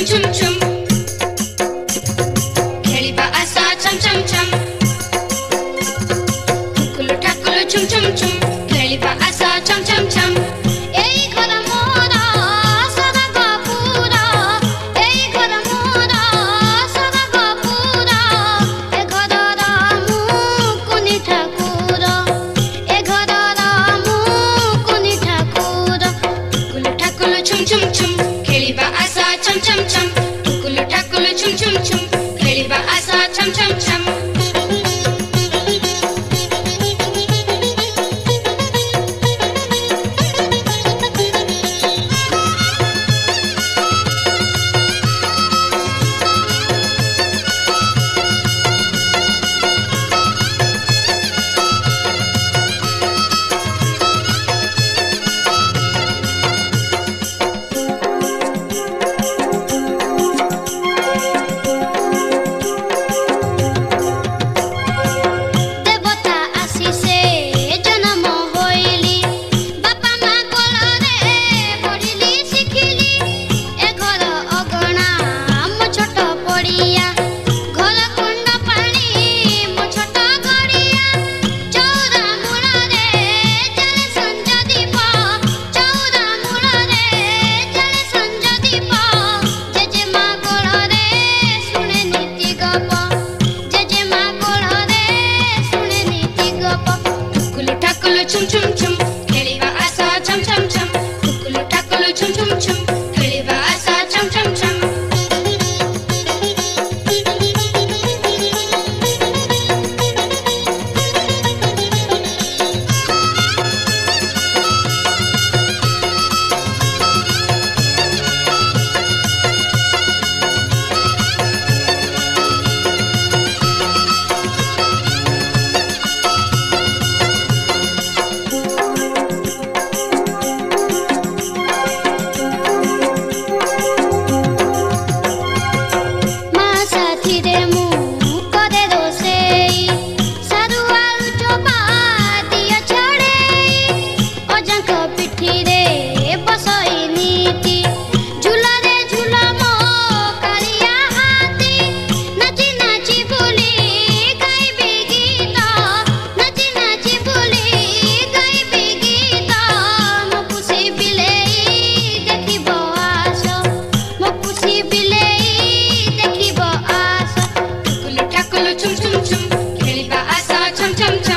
chum chum chum. Kheliba asa chum chum chum. Tukulu takulu chum chum chum. Kheliba asa chum chum chum. Ei ghara mora saraga pura. Ei ghara mora saraga pura. E ghara ramu kuni thakura. E ghara ramu kuni thakura. Tukulu takulu chum chum chum. Kheliba asa chum chum chum. Tukulu takulu chum chum chum. Kheliba asa chum chum chum. Chum chum chum, kheliba asa chum chum chum. Tukulu takulu chum chum chum, kheliba asa chum chum chum. Chum chum chum, kheliba asa chum chum chum.